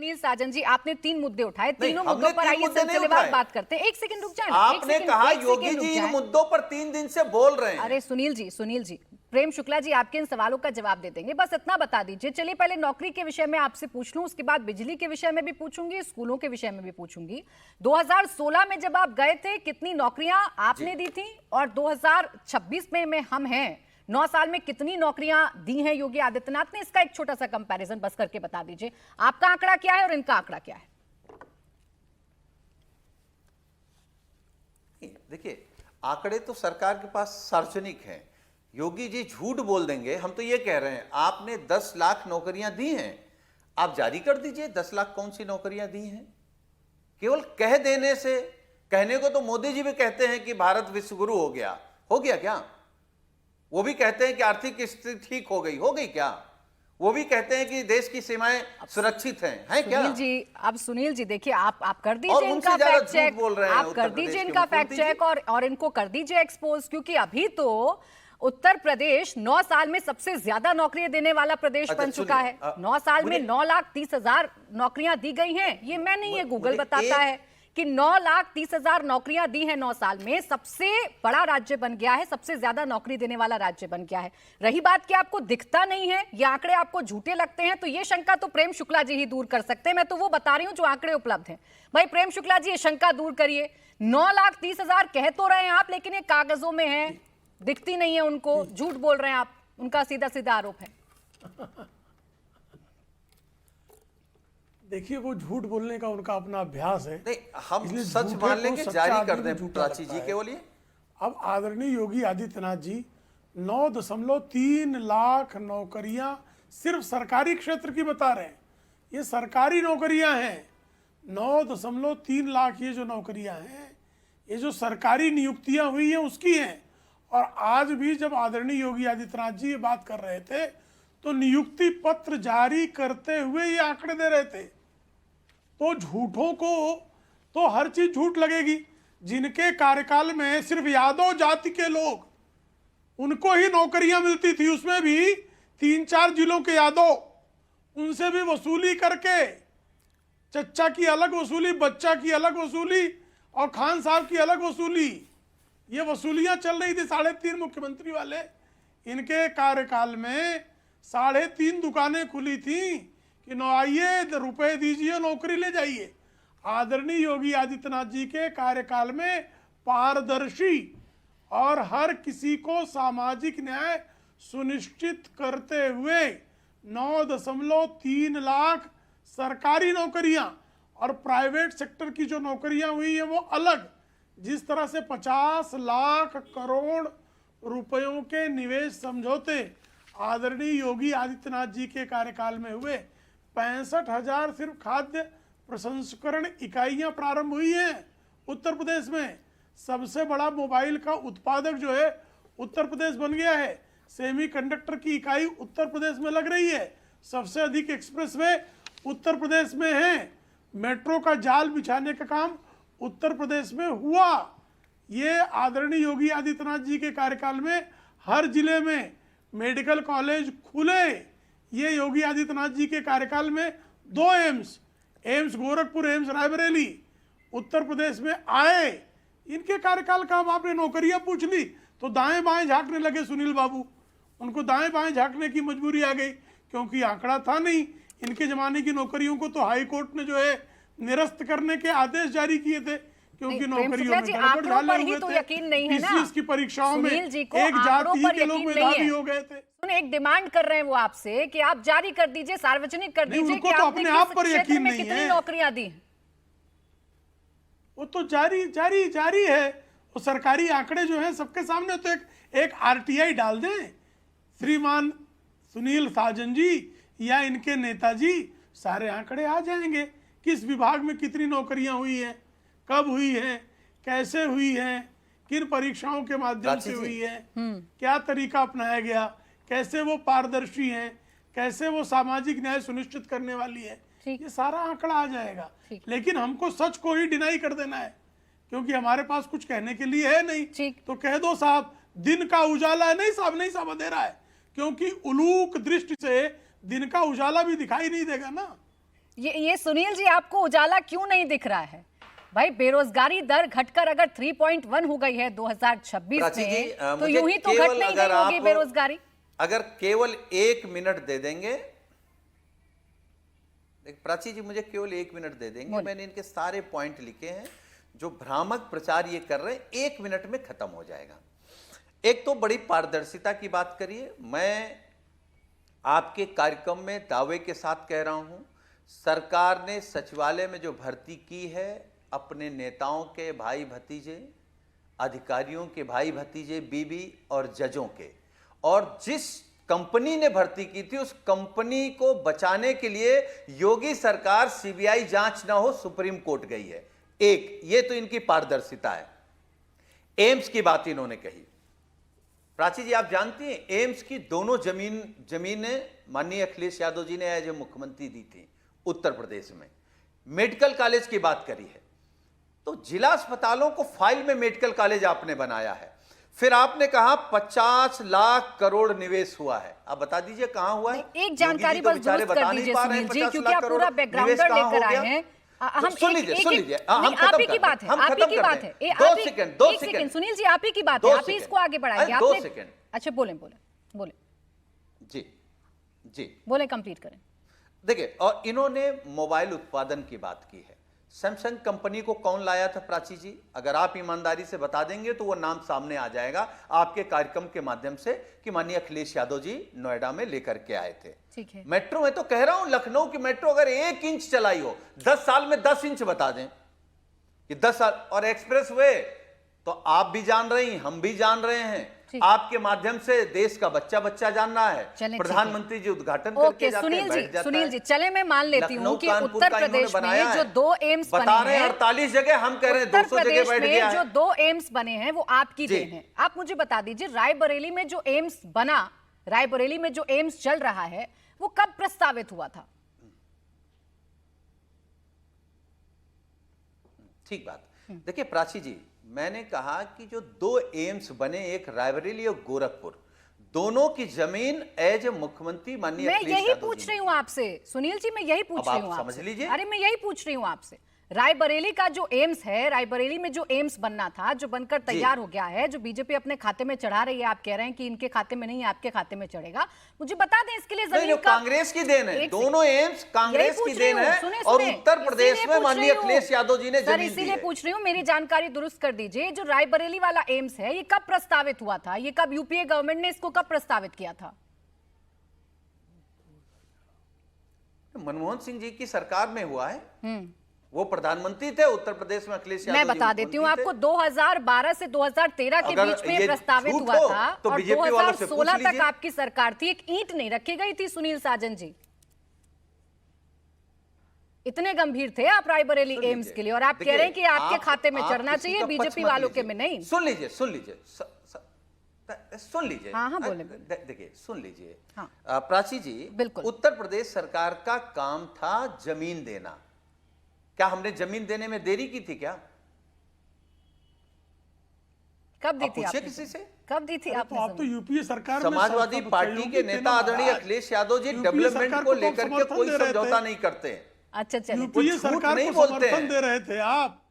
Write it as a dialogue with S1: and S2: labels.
S1: सुनील साजन जी, आपने 3 मुद्दे उठाए, तीनों मुद्दों पर आइए सिलसिलेवार बात करते हैं। 1 सेकंड रुक जाए ना।
S2: आपने कहा योगी जी इन मुद्दों पर 3 दिन से बोल रहे हैं।
S1: अरे सुनील जी, प्रेम शुक्ला जी आपके इन सवालों का जवाब दे देंगे, बस इतना बता दीजिए। चलिए पहले नौकरी के विषय में आपसे पूछ लूं, उसके बाद बिजली के विषय में भी पूछूंगी, स्कूलों के विषय में भी पूछूंगी। 2016 में जब आप गए थे कितनी नौकरियां आपने दी थी, और 2026 में हम हैं, 9 साल में कितनी नौकरियां दी हैं योगी आदित्यनाथ ने? इसका एक छोटा सा कंपैरिजन बस करके बता दीजिए। आपका आंकड़ा क्या है और इनका आंकड़ा क्या है?
S2: देखिए, आंकड़े तो सरकार के पास सार्वजनिक हैं। योगी जी झूठ बोल देंगे। हम तो ये कह रहे हैं आपने 10 लाख नौकरियां दी हैं, आप जारी कर दीजिए। 10 लाख कौन सी नौकरियां दी हैं? केवल कह देने से, कहने को तो मोदी जी भी कहते हैं कि भारत विश्व गुरु हो गया क्या? वो भी कहते हैं कि आर्थिक स्थिति ठीक हो गई क्या? वो भी कहते हैं कि देश की सीमाएं सुरक्षित हैं क्या?
S1: सुनील जी, अब सुनील जी देखिए, आप कर दीजिए इनका फैक्ट चेक, आप कर दीजिए इनका फैक्ट चेक और इनको कर दीजिए एक्सपोज, क्योंकि अभी तो उत्तर प्रदेश 9 साल में सबसे ज्यादा नौकरियां देने वाला प्रदेश बन चुका है। 9 साल में 9,30,000 नौकरियां दी गई हैं। ये मैं नहीं, ये गूगल बताता है कि 9,30,000 नौकरियां दी हैं 9 साल में। सबसे बड़ा राज्य बन गया है, सबसे ज्यादा नौकरी देने वाला राज्य बन गया है। रही बात कि आपको दिखता नहीं है, ये आंकड़े आपको झूठे लगते हैं, तो ये शंका तो प्रेम शुक्ला जी ही दूर कर सकते हैं। मैं तो वो बता रही हूं जो आंकड़े उपलब्ध हैं। भाई प्रेम शुक्ला जी, ये शंका दूर करिए। 9,30,000 कह तो रहे हैं आप, लेकिन ये कागजों में है, दिखती नहीं है उनको, झूठ बोल रहे हैं आप, उनका सीधा सीधा आरोप है।
S3: देखिए, वो झूठ बोलने का उनका अपना अभ्यास है।
S2: नहीं, हम सच मान लेंगे, जारी कर दें प्राची जी केवल ये।
S3: अब आदरणीय योगी आदित्यनाथ जी 9.3 लाख नौकरियां सिर्फ सरकारी क्षेत्र की बता रहे हैं। ये सरकारी नौकरियां हैं। 9.3 लाख ये जो नौकरियां हैं, ये जो सरकारी नियुक्तियां हुई हैं उसकी हैं। और आज भी जब आदरणीय योगी आदित्यनाथ जी ये बात कर रहे थे तो नियुक्ति पत्र जारी करते हुए ये आंकड़े दे रहे थे। तो झूठों को तो हर चीज झूठ लगेगी। जिनके कार्यकाल में सिर्फ यादव जाति के लोग, उनको ही नौकरियां मिलती थी, उसमें भी 3-4 जिलों के यादव, उनसे भी वसूली करके, चच्चा की अलग वसूली, बच्चा की अलग वसूली और खान साहब की अलग वसूली, ये वसूलियां चल रही थी 3.5 मुख्यमंत्री वाले। इनके कार्यकाल में 3.5 दुकानें खुली थी कि नो आइए, रुपए दीजिए, नौकरी ले जाइए। आदरणीय योगी आदित्यनाथ जी के कार्यकाल में पारदर्शी और हर किसी को सामाजिक न्याय सुनिश्चित करते हुए 9.3 लाख सरकारी नौकरियां और प्राइवेट सेक्टर की जो नौकरियां हुई है वो अलग। जिस तरह से 50 लाख करोड़ रुपयों के निवेश समझौते आदरणीय योगी आदित्यनाथ जी के कार्यकाल में हुए, 65,000 सिर्फ खाद्य प्रसंस्करण इकाइयां प्रारंभ हुई हैं उत्तर प्रदेश में। सबसे बड़ा मोबाइल का उत्पादक जो है उत्तर प्रदेश बन गया है। सेमीकंडक्टर की इकाई उत्तर प्रदेश में लग रही है। सबसे अधिक एक्सप्रेसवे उत्तर प्रदेश में है। मेट्रो का जाल बिछाने का काम उत्तर प्रदेश में हुआ। ये आदरणीय योगी आदित्यनाथ जी के कार्यकाल में हर जिले में मेडिकल कॉलेज खुले। ये योगी आदित्यनाथ जी के कार्यकाल में 2 एम्स गोरखपुर, एम्स रायबरेली उत्तर प्रदेश में आए। इनके कार्यकाल का आपने नौकरियां पूछ ली तो दाएं बाएं झांकने लगे सुनील बाबू। उनको दाएं बाएं झांकने की मजबूरी आ गई, क्योंकि आंकड़ा था नहीं। इनके जमाने की नौकरियों को तो हाई कोर्ट ने जो है निरस्त करने के आदेश जारी किए थे, क्योंकि नौकरियों में गड़बड़ डाले हुए थे।
S1: यकीन नहीं है ना
S3: की परीक्षाओं में एक
S1: जाति
S3: के लोग मेधावी हो गए थे।
S1: एक डिमांड कर रहे हैं वो आपसे कि आप जारी कर दीजिए, सार्वजनिक कर दीजिए कि
S3: तो अपने आप पर यकीन नहीं है।
S1: कितनी नौकरियां दी,
S3: वो तो जारी है। वो सरकारी आंकड़े जो हैं सबके सामने, तो एक आरटीआई डाल दें, श्रीमान सुनील साजन जी या इनके नेताजी, सारे आंकड़े आ जाएंगे। किस विभाग में कितनी नौकरियां हुई हैं, कब हुई हैं, कैसे हुई हैं, किन परीक्षाओं के माध्यम से हुई है, क्या तरीका अपनाया गया, कैसे वो पारदर्शी हैं, कैसे वो सामाजिक न्याय सुनिश्चित करने वाली है। ये सारा आंकड़ा आ जाएगा। लेकिन हमको सच को ही डिनाई कर देना है, क्योंकि हमारे पास कुछ कहने के लिए है नहीं। तो कह दो साहब दिन का उजाला है। नहीं साहब अंधेरा है, क्योंकि उलूक दृष्टि से दिन का उजाला भी दिखाई नहीं देगा ना।
S1: ये सुनील जी, आपको उजाला क्यों नहीं दिख रहा है भाई? बेरोजगारी दर घटकर अगर 3.1 हो गई है 2026 में, तो यूं ही तो घट नहीं गई होगी बेरोजगारी।
S2: अगर केवल 1 मिनट दे देंगे, प्राची जी मुझे केवल 1 मिनट दे देंगे, मैंने इनके सारे पॉइंट लिखे हैं जो भ्रामक प्रचार ये कर रहे हैं, 1 मिनट में खत्म हो जाएगा। एक तो बड़ी पारदर्शिता की बात करिए, मैं आपके कार्यक्रम में दावे के साथ कह रहा हूं, सरकार ने सचिवालय में जो भर्ती की है अपने नेताओं के भाई भतीजे, अधिकारियों के भाई भतीजे, बीबी और जजों के, और जिस कंपनी ने भर्ती की थी उस कंपनी को बचाने के लिए योगी सरकार सीबीआई जांच ना हो सुप्रीम कोर्ट गई है। एक ये तो इनकी पारदर्शिता है। एम्स की बात इन्होंने कही, प्राची जी आप जानती हैं एम्स की दोनों जमीनें माननीय अखिलेश यादव जी ने एज ए मुख्यमंत्री दी थी उत्तर प्रदेश में। मेडिकल कॉलेज की बात करी है, तो जिला अस्पतालों को फाइल में मेडिकल कॉलेज आपने बनाया है। फिर आपने कहा 50 लाख करोड़ निवेश हुआ है, आप बता दीजिए कहां हुआ है?
S1: एक जानकारी बस दुरुस्त कर दीजिए सुनील जी, क्योंकि आप पूरा बैकग्राउंडर लेकर आए हैं। हम
S2: सुन लीजिए,
S1: आप ही की बात है, आप ही की बात है।
S2: 2 सेकंड
S1: सुनील जी, आप ही की बात है, आप ही इसको आगे बढ़ाएंगे।
S2: 2 सेकंड।
S1: अच्छा बोले
S2: जी
S1: बोले, कंप्लीट करें।
S2: देखिए, और इन्होंने मोबाइल उत्पादन की बात की है। सैमसंग कंपनी को कौन लाया था प्राची जी? अगर आप ईमानदारी से बता देंगे तो वो नाम सामने आ जाएगा आपके कार्यक्रम के माध्यम से कि माननीय अखिलेश यादव जी नोएडा में लेकर के आए थे।
S1: ठीक है।
S2: मेट्रो में तो कह रहा हूं, लखनऊ की मेट्रो अगर 1 इंच चलाई हो 10 साल में 10 इंच बता दें कि 10 साल, और एक्सप्रेस वे तो आप भी जान रही हैं, हम भी जान रहे हैं, आपके माध्यम से देश का बच्चा जान रहा है। प्रधानमंत्री जी उद्घाटन करके जाते हैं, बैठ जाता है।
S1: सुनील जी चले, मैं मान लेती हूँ कि उत्तर प्रदेश में जो 2 एम्स
S2: बता रहे हैं 48 जगह, हम कह रहे हैं 200 जगह बैठ गया है।
S1: जो 2 एम्स बने हैं वो आपकी देन है। आप मुझे बता दीजिए, रायबरेली में जो एम्स बना, रायबरेली में जो एम्स चल रहा है, वो कब प्रस्तावित हुआ था?
S2: ठीक बात। देखिए प्राची जी, मैंने कहा कि जो 2 एम्स बने, एक रायबरेली और गोरखपुर, दोनों की जमीन एज मुख्यमंत्री माननीय
S1: मैं यही पूछ रही हूँ आपसे सुनील जी, मैं यही पूछ रही हूँ आपसे।
S2: समझ लीजिए,
S1: अरे मैं यही पूछ रही हूँ आपसे, रायबरेली का जो एम्स है, रायबरेली में जो एम्स बनना था, जो बनकर तैयार हो गया है, जो बीजेपी अपने खाते में चढ़ा रही है, आप कह रहे हैं कि इनके खाते में नहीं, आपके खाते में चढ़ेगा, मुझे बता दें इसके लिए जमीन का।
S2: कांग्रेस की देन है, दोनों एम्स कांग्रेस की देन है, और उत्तर प्रदेश में माननीय अखिलेश यादव जी ने जमीन दी है।
S1: इसीलिए पूछ रही हूँ, मेरी जानकारी दुरुस्त कर दीजिए। जो रायबरेली वाला एम्स है, ये कब प्रस्तावित हुआ था? ये कब यूपीए गवर्नमेंट ने इसको कब प्रस्तावित किया था?
S2: मनमोहन सिंह जी की सरकार में हुआ है, वो प्रधानमंत्री थे उत्तर प्रदेश में, अखिलेश यादव
S1: मैं बता देती हूँ आपको, 2012 से 2013 के बीच में प्रस्तावित हुआ था,
S2: तो
S1: और 2016 तक आपकी सरकार थी। एक ईंट नहीं रखी गई थी सुनील साजन जी। इतने गंभीर थे आप रायबरेली एम्स के लिए, और आप कह रहे हैं कि आपके खाते में चढ़ना चाहिए, बीजेपी वालों के में नहीं।
S2: सुन लीजिए
S1: हाँ बोले।
S2: देखिए सुन लीजिए,
S1: हाँ।
S2: प्राची जी,
S1: बिल्कुल,
S2: उत्तर प्रदेश सरकार का काम था जमीन देना। क्या हमने जमीन देने में देरी की थी क्या?
S1: कब दी थी आपने?
S2: किसी से
S1: कब दी थी आपने?
S3: आप तो यूपीए सरकार में
S2: समाजवादी पार्टी के नेता आदरणीय अखिलेश यादव जी डेवलपमेंट को लेकर के कोई समझौता नहीं करते।
S1: अच्छा चलिए,
S3: यूपीए सरकार को समर्थन दे रहे थे आप।